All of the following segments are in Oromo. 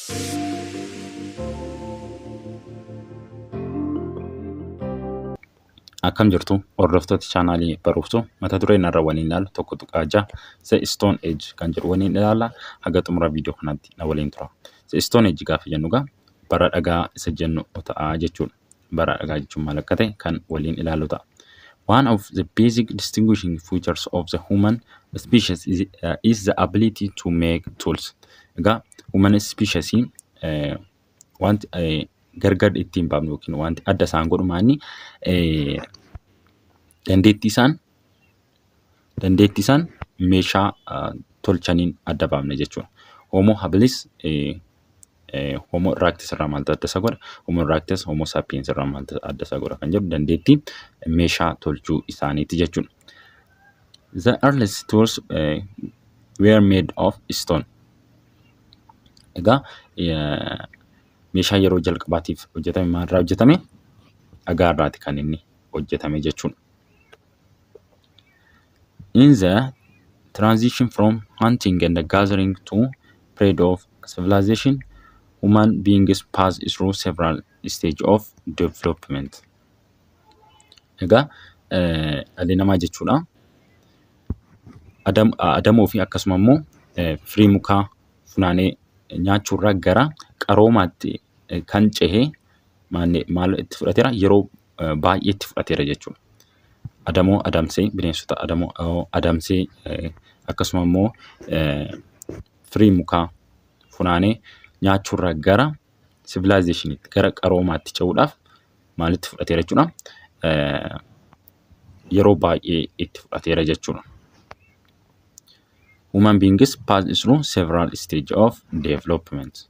Akkam jirtu hordoftoota chaanaalii Barumsa mata dureen irra waliin ilaalu tokko tuqaa ja'a The Stone Age kan jedhu waliin ilaalla. Haga xumura viidiyoo kanaatti na waliin tura. The Stone Age gaafa jennu bara dhagaa isa jennu ta'a jechuudha. Bara dhagaa jechuun maal akka ta'e kan waliin ilaallu ta'a. One of the basic distinguishing features of the human species is the ability to make tools. Egaa human species wanti gargar ittiin baafnu yookiin wanti adda isaan godhu maanni dandeettii isaan meeshaa tolchaniin adda baafne jechuudha. Homo habilis Homo erectus irraa maaltu adda isa godha? Homo erectus Homo sapiens irraa maaltu adda isa godha kan jedhu dandeettii meeshaa tolchuu isaaniiti jechuudha. The earliest tools were made of stone. Egaa meeshaa yeroo jalqabaatiif hojjetame maalirraa hojjetame? Dhagaa irraati kan inni hojjetame jechuudha. In the transition from hunting and gathering to prey of civilization, human beings pass through several stages of development. Egaa dhalli namaa jechuudha. Adamoo fi akkasuma immoo firii mukaa funaanee nyaachuurraa gara qaroomaatti kan cehee maal itti fudhateera? Yeroo baay'ee itti fudhateera jechuudha. Adamoo adamsee bineensota adamoo adamsee akkasuma immoo firii mukaa funaanee nyaachuurraa gara civilizationitti gara qaroomaatti cehuudhaaf maalitti fudhateera jechuudha. Yeroo baay'ee itti fudhateera jechuudha. Human beings pass through several stages of development.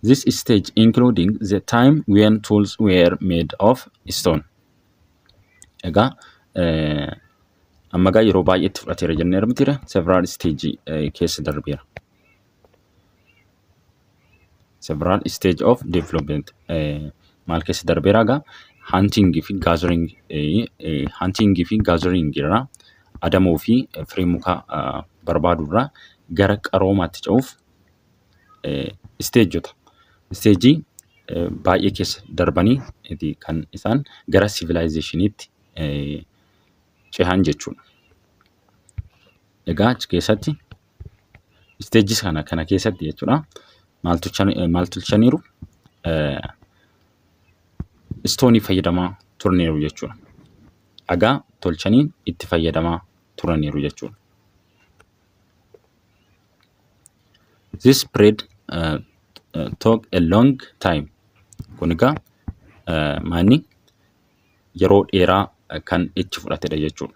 This stage including the time when tools were made of stone. Egaa ammagaa yeroo baay'ee itti fudhateera jennee argitira. Several stage keessa darbeera. Several stage of development maal keessa darbeera egaa hunting fi gathering irraa adamoo fi firii mukaa barbaadurraa gara qaroomaatti cehuuf stageota. Stage baay'ee keessa darbanii kan isaan gara civilizationitti cehan jechuudha. Egaa achi keessatti stages kana keessatti jechuudha maal tolchaniiru? Stoonii fayyadamaa turaniiru jechuudha. Dhagaa tolchaniin itti fayyadamaa turaniiru jechuudha. This spread took a long time. Kun egaa maanni yeroo dheeraa kan itti fudhatedha jechuudha.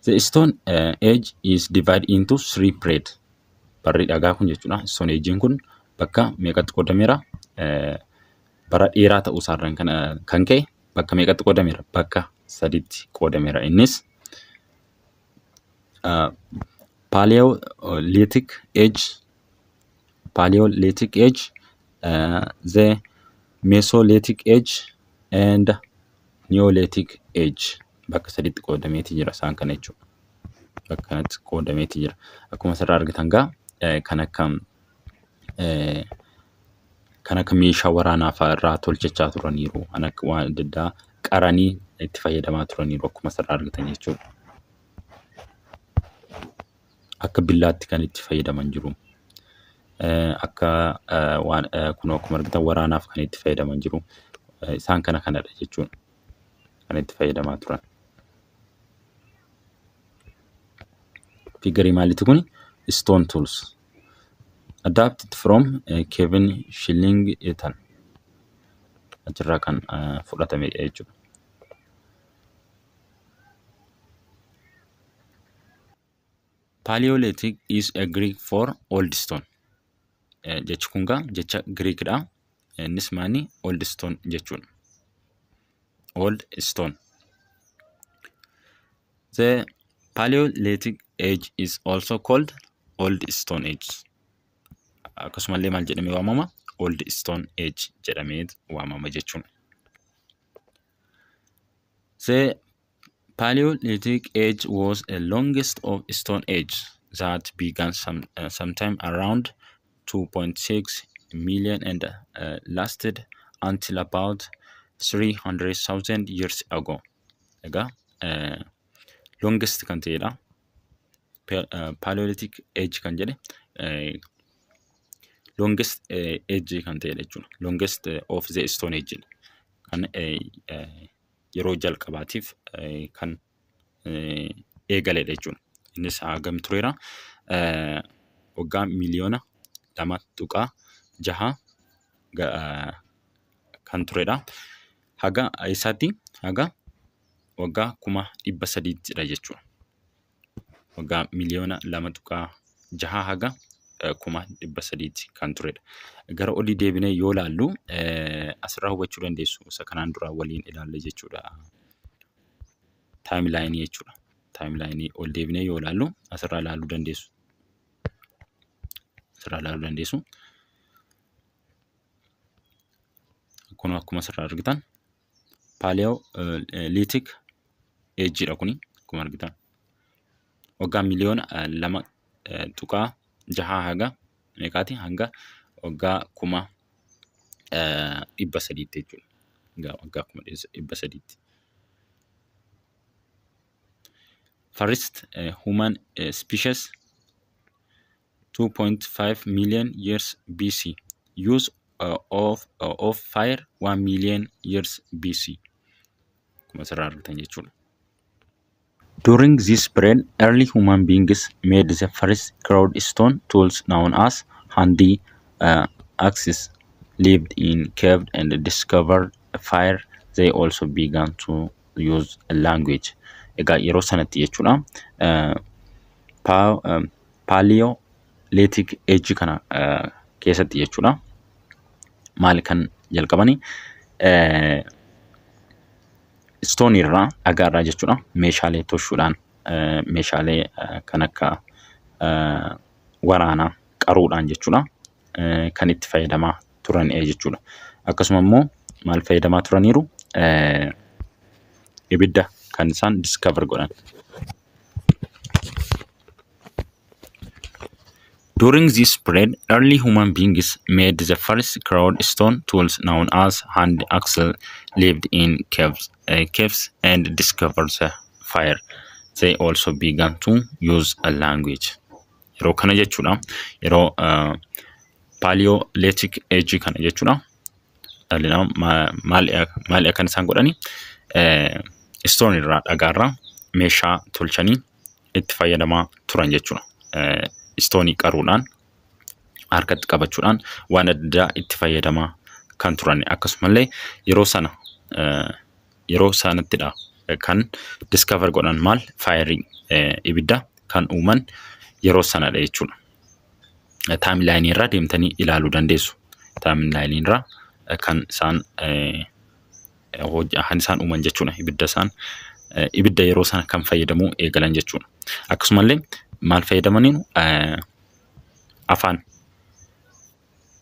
The Stone Age is divided into 3 periods. Barri dhagaa kun jechuudha. Stone Age'n kun bakka meeqatti qoodameera? Bara dheeraa ta'uu isaarraan kan ka'e bakka meeqatti qoodameera? Bakka 3tti qoodameera. Innis Paleolithic Age, the Mesolithic Age and Neolithic Age. Bakka 3tti qoodameeti jira isaan kana jechuudha. Bakka kanatti qoodameeti jira. Akkuma asirraa argitan kan akka meeshaa waraanaa fa'aa irraa tolchachaa turaniiru. Kan akka waan adda addaa qaranii itti fayyadamaa turaniiru akkuma asirraa argitan jechuudha. Akka billaatti kan itti fayyadaman jiru. Akka waan kun akkuma argitan waraanaaf kan itti fayyadaman jiru. Isaan kanadha jechuudha. Kan itti fayyadamaa turan. Figarii maaliiti kuni? Stone tools. Adapted from Kevin Shillington. Achirraa kan fudhatame jechuudha. Paleolithic is a Greek for old stone. Jechi kun jecha Greekidha. Innis maani old stone jechuudha. Old stone. The Paleolithic age is also called Old Stone Age. Akkasumallee maal jedhamee waamama? Old Stone Age jedhamee waamama jechuudha. The Paleolithic age was the longest of Stone Age that began sometime around 2.6 million and lasted until about 300,000 years ago. Egaa longest kan ta'edha. Paleolithic age kan jedhe longest age kan ta'edha jechuudha. Longest of the Stone Age kan yeroo jalqabaatiif kan eegaledha jechuudha. Innis hagam tureera? Waggaa miliyoona 2.6 kan turedha. Haga isaatti haga waggaa 300,000dha jechuudha. Waggaa miliyoona 2.6 haga 300,000 kan turedha. Gara olii deebinee yoo ilaallu asirraa hubachuu dandeessu. Isa kanaan dura waliin ilaalle jechuudha. Timeline jechuudha. Timeline ol deebinee yoo ilaallu asirraa ilaaluu dandeessu. Kun akkuma asirraa argitan Paleolithic age'dha kuni akkuma argitan. Waggaa miliyoona 2.6 haga meeqaati? Hanga waggaa 300,000 jechuudha. Waggaa 300,000. First human species 2.5 million years BC. Use of fire 1 million years BC. During this period, early human beings made the first crude stone tools known as hand axes, lived in caves and discovered fire. They also began to use a language. Egaa yeroo sanatti jechuudha. Paleolithic age kana keessatti jechuudha. Maal kan jalqabani? Stone irraa dhagaarraa jechuudha. Meeshaalee tolchuudhaan meeshaalee kan akka waraanaa qaruudhaan jechuudha. Kan itti fayyadamaa turan jechuudha. Akkasuma immoo maal fayyadamaa turaniiru? Ibidda kan isaan discover godhan. During this period, early human beings made the first crude stone tools known as hand axes, lived in caves and discovered the fire. They also began to use a language. Yeroo kana jechuudha. Yeroo Paleolithic age kana jechuudha. Dhalli namaa maal akka isaan godhani? Stone irraa dhagaarraa meeshaa tolchanii itti fayyadamaa turan jechuudha. Stone qaruudhaan harkatti qabachuudhaan waan adda itti fayyadamaa kan turan. Akkasumallee yeroo sanattidha kan discover godhan maal? Fire ibidda kan uuman yeroo sanadha jechuudha. Timeline irraa deemtanii ilaaluu dandeessu. Timeline irraa kan isaan uuman jechuudha. Ibidda yeroo sana kan fayyadamuu eegalan jechuudha. Akkasumallee maal fayyadamaniin? Afaan.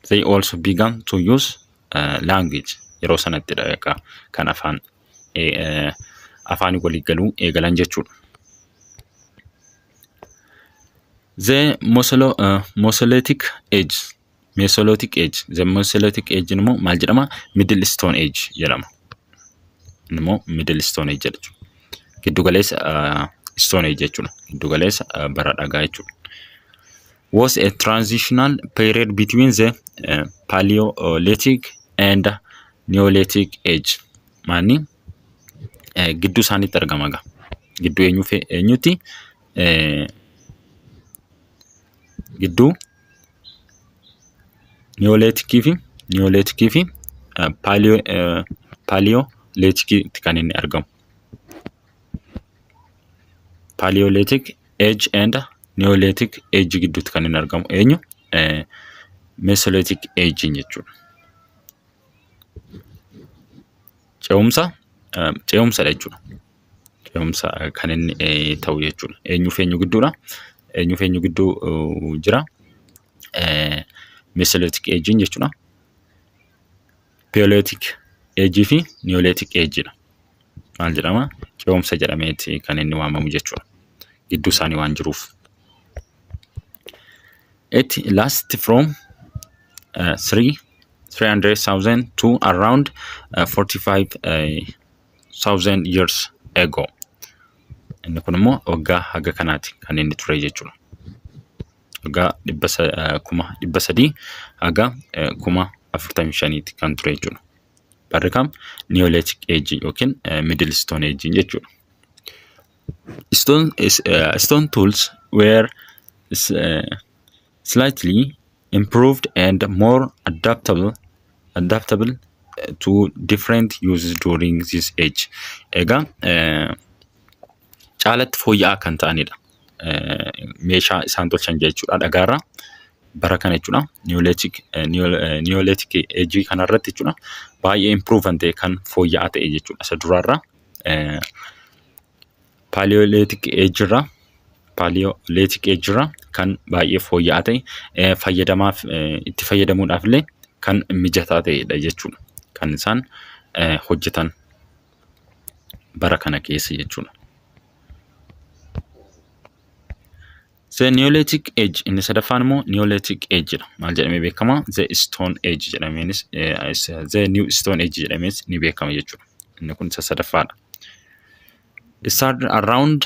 They also began to use language. Yeroo sanattidha kan afaan walii galuu eegalan jechuudha. The Mesolithic age. The Mesolithic age immoo maal jedhama? Middle Stone Age jedhama. Immoo Middle Stone Age jedhu. Giddu galeessa Stone Age jechuudha. Giddu galeessa bara dhagaa jechuudha. Was a transitional period between the Paleolithic and Neolithic age. Maani gidduu isaaniitti argama gaa. Gidduu eenyuti? Gidduu Neolithic fi Paleolithic kan inni argamu. Paleolithic age and Neolithic age gidduutti kan inni argamu eenyu? Mesolithic age jechuudha. Ce'umsa jechuudha. Ce'umsa kan inni ta'u jechuudha. Eenyu gidduudha? Eenyu gidduu jira? Mesolithic age jechuudha. Paleolithic age fi Neolithic age dha. maal jedhama ce'umsa jedhameeti kan inni waamamu jechuudha. Gidduu isaanii waan jiruuf. It lasts from 300,000 to around 45,000 years ago. Inni kun immoo waggaa haga kanaati kan inni ture jechuudha. Waggaa 300 haga 45,000 kan ture jechuudha. Barri kam Neolithic Age yookiin Middle Stone Age jechuudha. Stone tools were slightly improved and more adaptable to different uses during this age. Egaa caalatti fooyya'aa kan ta'anidha. Meeshaa isaan tolchan jechuudha dhagaarraa bara kana jechuudha. Neolithic Age kanarratti jechuudha baay'ee improve ta'e kan fooyya'aa ta'e jechuudha. Isa duraarraa Paleolithic Age irraa kan baay'ee fooyya'aa ta'e itti fayyadamuudhaaf illee kan mijataa ta'edha jechuudha. Kan isaan hojjetan bara kana keessa jechuudha. The Neolithic Age inni sadaffaan immoo Neolithic Age dha. Maal jedhamee beekama? The Stone Age jedhameenis The New Stone Age jedhamees ni beekama jechuudha. Inni kun isa sadaffaadha. It started around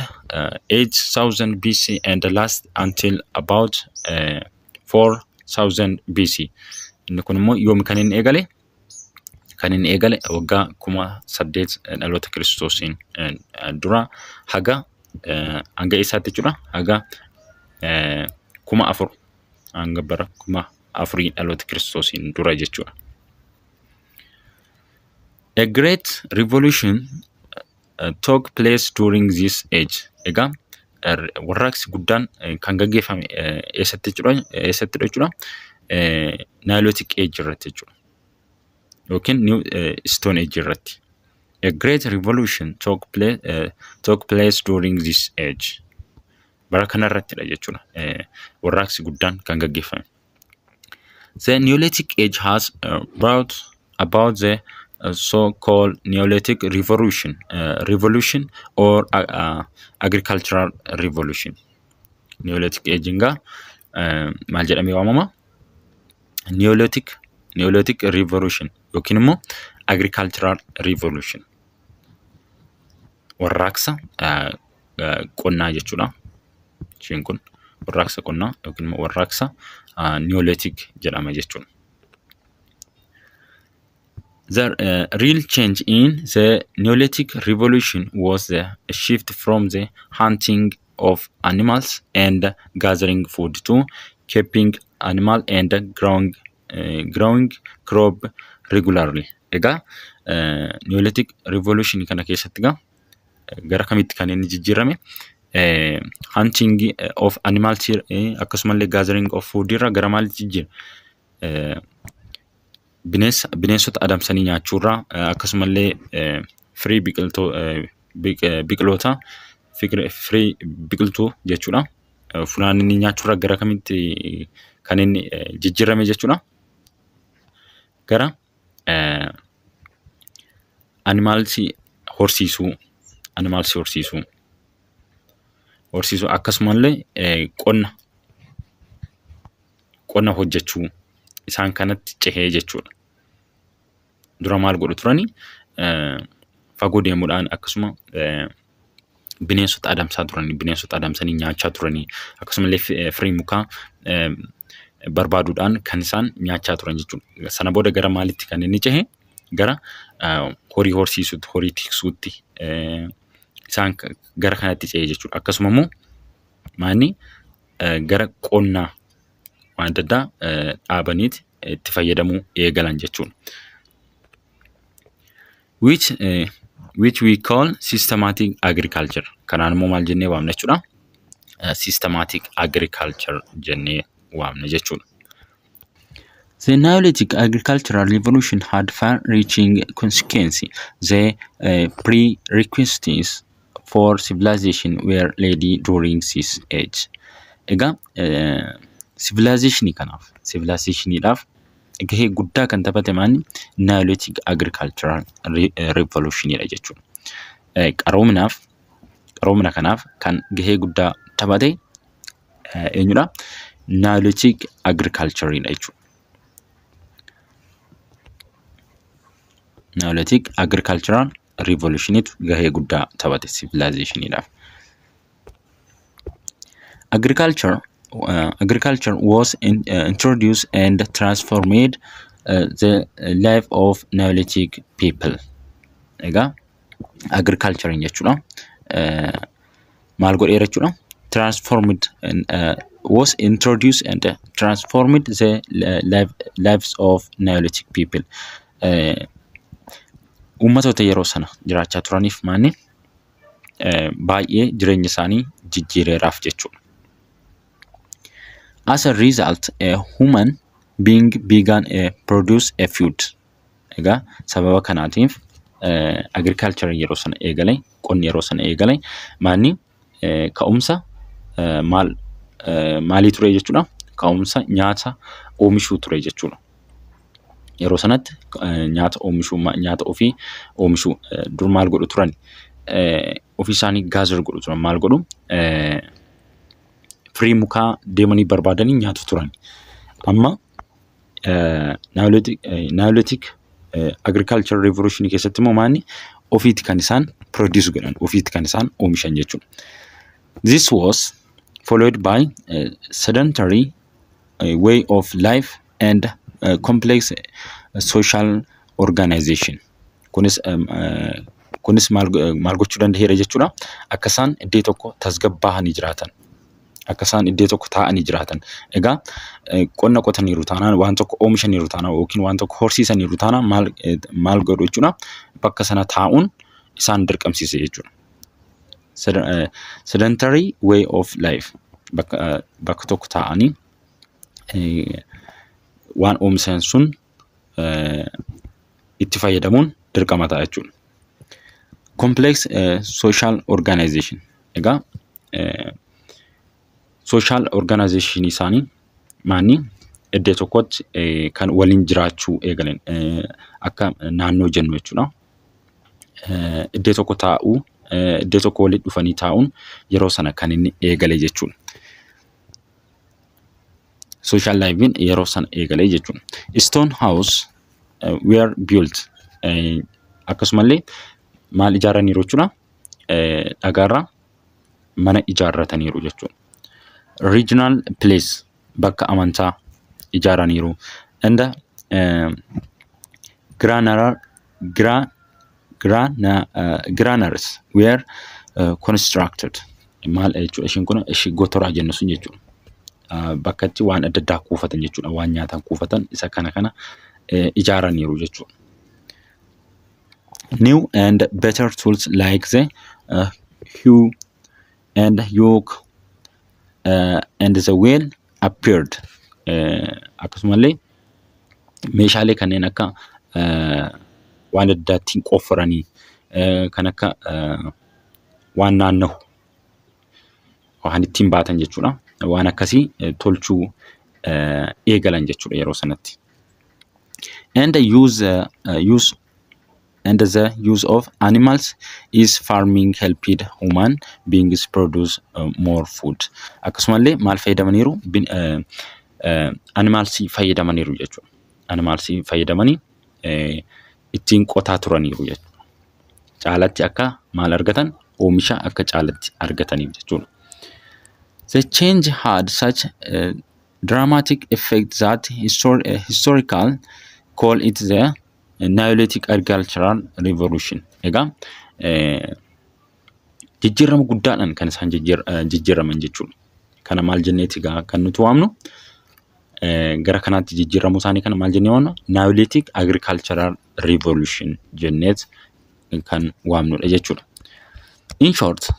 8,000 BC and last until about 4,000 BC. Inni kun immoo yoom kan inni eegale? Kan inni eegale waggaa 8,000 dhaloota Kiristoosiin dura haga eessaatti jechuudha? Haga 4,000 hanga bara 4,000 dhaloota Kiristoosiin dura jechuudha. A great revolution took place during this age. Egaa warraaqsi guddaan kan gaggeeffame eessatti jechuudha? Neolithic Age irratti jechuudha. Yookiin New Stone Age irratti. A great revolution took place during this age. Bara kanarrattidha jechuudha. Warraaqsi guddaan kan gaggeeffame. The Neolithic Age has brought about the so-called Neolithic Revolution, or agricultural revolution. Neolithic Age nga maal jedhamee waamama? Neolithic Revolution yookiin immoo agricultural revolution. Warraaqsa qonnaa jechuudha. Isheen kun warraaqsa qonnaa yookiin immoo warraaqsa Neolithic jedhama jechuudha. The real change in the Neolithic Revolution was the shift from the hunting of animals and gathering food to keeping animal and growing crop regularly. Egaa Neolithic Revolution kana keessatti gara kamitti kan inni jijjiirame? Hunting of animals akkasumallee gathering of food irraa gara maalitti jijjiirame? Bineensota adamsanii nyaachuurraa akkasumallee firii biqiloota firii biqiltuu jechuudha. Funaananii nyaachuurraa gara kamitti kan inni jijjiirame jechuudha? Gara animaalsi horsiisuu akkasumallee qonna hojjechuu isaan kanatti cehee jechuudha. Dura maal godhu turani? Fagoo deemuudhaan akkasuma bineensota adamsaa turanii, bineensota adamsanii nyaachaa turanii, akkasumallee firii mukaa barbaaduudhaan kan isaan nyaachaa turan jechuudha. Sana booda gara maalitti kan inni cehe? Gara horii horsiisuutti, horii tiksuutti isaan gara kanatti cehe jechuudha. Akkasuma immoo maanni gara qonnaa waan adda addaa dhaabaniiti itti fayyadamuu eegalan jechuudha. Which we call systematic agriculture. Kanaan immoo maal jennee waamna jechuudha? Systematic agriculture jennee waamna jechuudha. The Neolithic agricultural revolution had far-reaching consequences. The prerequisites for civilization were laid during this age. Egaa civilizationiidhaaf gahee guddaa kan taphate maanni Neolithic agricultural revolutionidha jechuudha. qaroomina kanaaf kan gahee guddaa taphate eenyudha? Neolithic agriculture dha jechuudha. Neolithic agricultural revolution tu gahee guddaa taphate civilization dhaaf. Agriculture was introduced and transformed the life of Neolithic people. Egaa agriculture jechuudha. Maal godheera jechuudha? Transformed was introduced and transformed the lives of Neolithic people. Uummattoota yeroo sana jiraachaa turaniif maanni baay'ee jireenya isaanii jijjiireeraaf jechuudha. As a result, a human being began produce a food. Egaa sababa kanaatiif agriculture yeroo sana eegale, qonni yeroo sana eegale maanni ka'umsa maalii ture jechuudha? Ka'umsa nyaata oomishuu ture jechuudha. Yeroo sanatti nyaata ofii oomishuu dur maal godhu turan? Ofii isaanii gaazir godhu turan. Maal godhu? Firii mukaa deemanii barbaadanii nyaatu turan. Amma Neolithic agriculture revolution keessatti immoo maanni ofiitti kan isaan produce godhan, ofiitti kan isaan oomishan jechuudha. This was followed by sedentary way of life and complex social organization. Kunis maal gochuu danda'eera jechuudha? Akka isaan iddoo tokko tasgabbaa'anii jiraatan. Akka isaan iddoo tokko taa'anii jiraatan. Egaa qonna qotaniiru taanaan waan tokko oomishaniiru taanaan yookiin waan tokko horsiisaniiru taanaan maal godhu jechuudha? Bakka sana taa'uun isaan dirqamsiise jechuudha. Sedentary way of life. Bakka tokko taa'anii waan oomishan sun itti fayyadamuun dirqama ta'a jechuudha. Complex social organization. Egaa social organization isaanii maanni iddoo tokkotti kan waliin jiraachuu eegalan akka naannoo jennu jechuudha. Iddoo tokko taa'uu, iddoo tokko walitti dhufanii taa'uun yeroo sana kan inni eegale jechuudha. Social life yeroo sana eegale jechuudha. Stone house were built. Akkasumallee maal ijaaraniiru jechuudha? Dhagaarraa mana ijaarrataniiru jechuudha. Regional place bakka amantaa ijaaraniiru. And granaries were constructed. Maal jechuudha? Ishiin kun ishii gotoraa jennu sun jechuudha. Bakka itti waan adda addaa kuufatan jechuudha. Waan nyaatan kuufatan isa kana ijaaraniiru jechuudha. New and better tools like the hoe and yoke and the wheel appeared. Akkasumallee meeshaalee kanneen akka waan adda addaa qofforanii kan akka waan naannahu waan ittiin baatan jechuudha. Waan akkasii tolchuu eegalan jechuudha yeroo sanatti. And the use of animals is farming helped human beings produce more food. Akkasumallee maal fayyadamaniiru? Animals fayyadamaniiru jechuudha. Animals fayyadamanii ittiin qotaa turaniiru jechuudha. Caalatti akka maal argatan? Oomisha akka caalatti argataniif jechuudha. The change had such a dramatic effect that historical call it the Neolithic agricultural revolution. Egaa jijjiirama guddaadhaan kan isaan jijjiiraman jechuudha. Kana maal jenneeti egaa kan nuti waamnu? Gara kanaatti jijjiiramuu isaanii kana maal jennee waamna? Neolithic agricultural revolution jenneet kan waamnudha jechuudha. In short,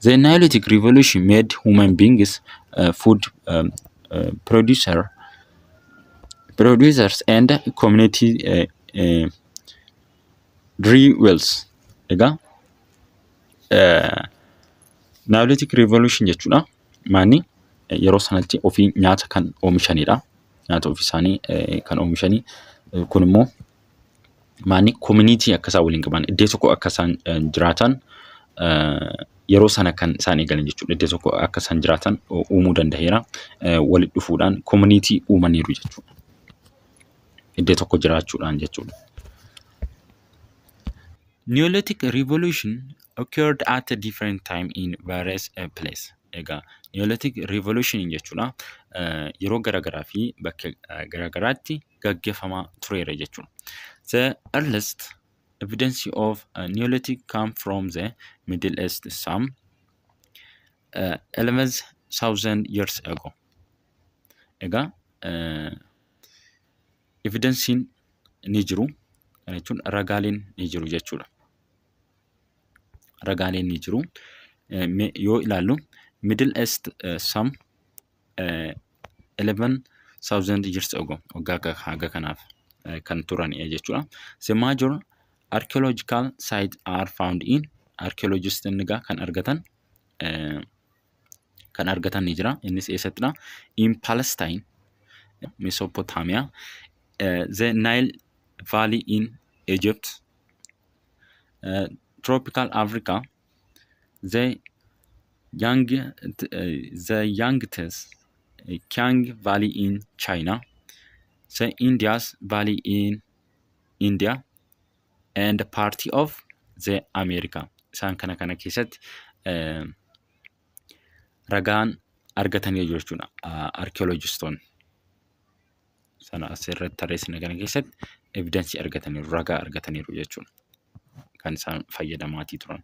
the Neolithic revolution made human beings food producers and community dwellers. Egaa Neolithic revolution jechuudha. Maanni yeroo sanatti ofii nyaata kan oomishanidha. Nyaata ofii isaanii kan oomishanii kun immoo maani community akka isaan waliin qaban iddoo tokko akka isaan jiraatan yeroo sana kan isaan eegalan jechuudha. Iddoo tokko akka isaan jiraatan uumuu danda'eera. Walitti dhufuudhaan community uumaniiru jechuudha. Iddoo tokko jiraachuudhaan jechuudha. Neolithic revolution occurred at a different time in various places. Egaa Neolithic revolution jechuudha. Yeroo garagaraa fi bakka garagaraatti gaggeeffamaa tureera jechuudha. The earliest evidence of Neolithic come from the Middle East some 11,000 years ago. Egaa evidencein ni jiru jechuun ragaaleen ni jiru jechuudha. Ragaaleen ni jiru. Yoo ilaallu Middle East some 11,000 years ago waggaa haga kanaaf kan turan jechuudha. The major archaeological sites are found in archaeologists niga kan argatan ni jira. Innis eessattidha? In Palestine, Mesopotamia, the Nile Valley in Egypt, tropical Africa, the Yangtze Kiang Valley in China, the Indus Valley in India, and part of the America. Isaan kana keessatti ragaan argatanii jiru jechuudha. Archaeologistoonni sana asirratti tarreessina kana keessatti evidensii argataniiru, ragaa argataniiru jechuudha. Kan isaan fayyadamaatii turan.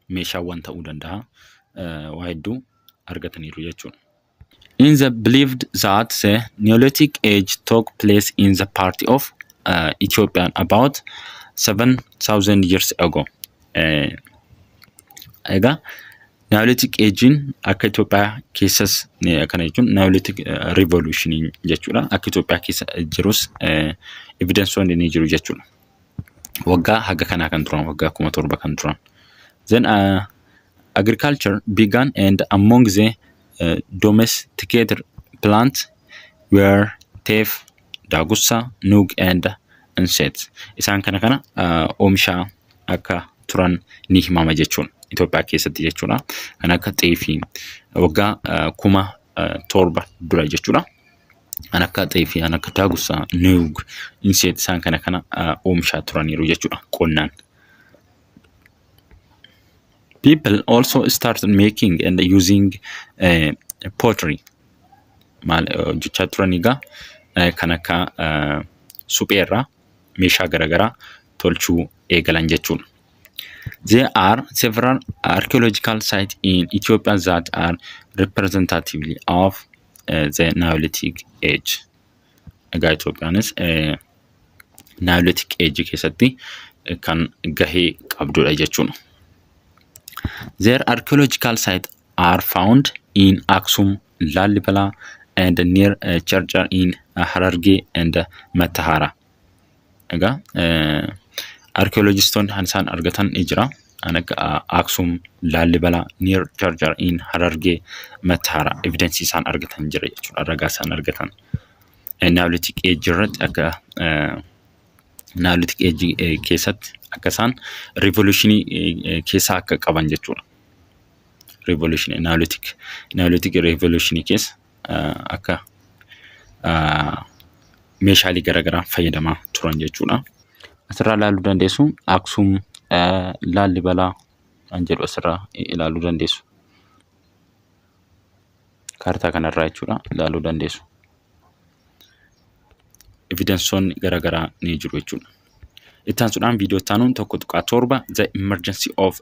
Meeshaawwan ta'uu danda'a. Waa hedduu argataniiru jechuudha. In the believed that the Neolithic age took place in the part of Ethiopia about 7,000 years ago. Egaa Neolithic agein akka Itoophiyaa keessas kana jechuun Neolithic revolution jechuudha. Akka Itoophiyaa keessa jirus evidenceoonni ni jiru jechuudha. Waggaa haga kanaa kan turan, waggaa 7,000 kan turan. Then agriculture began, and among the domesticated plants were teff, dagussa, nug, and insects. Isaan kana oomisha akka turan ni himama jechuudha. Itoophiyaa keessatti jechuudha. Kan akka xeefii waggaa 7,000 dura jechuudha. Kan akka xeefii, kan akka dagussa, nug, insects isaan kana oomisha turaniiru jechuudha qonnaan. People also started making and using pottery. Jecha turaniiga kan akka supheerraa meeshaa garagaraa tolchuu eegalan jechuudha. There are several archaeological sites in Ethiopia that are representative of the Neolithic age. Egaa Itoophiyaanis Neolithic age keessatti kan gahee qabdudha jechuudha. Their archaeological sites are found in Aksum, Lalibela, and near Charchar in Hararge and Matahara. Egaa archaeologistoonni isaan argatan ni jira. Akka Aksum, Lalibela, near Charchar in Hararge, Matahara. Evidence isaan argatan jira jechuudha. Ragaa isaan argatan. Neolithic age irratti akka Neolithic age keessatti akka isaan revolutionii keessa akka qaban jechuudha. Revolution Neolithic revolutionii keessa akka meeshaalee garagaraa fayyadamaa turan jechuudha. Asirraa ilaaluu dandeessu Aksum, Laallibalaa kan jedhu asirraa ilaaluu dandeessu. Kaartaa kanarraa jechuudha ilaaluu dandeessu. Evidenceoonni garagaraa ni jiru jechuudha. Ittaan sudhaan viidiyoo taanuun 1.7 the emergency of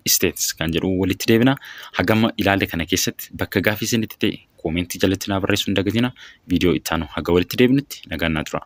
states kan jedhu walitti deebina. Hagama ilaalle kana keessatti bakka gaaffii isinitti ta'e koomentii jalatti naa barreessuu hin dagatina. Viidiyoo ittaanu haga walitti deebinitti nagaan naa tura.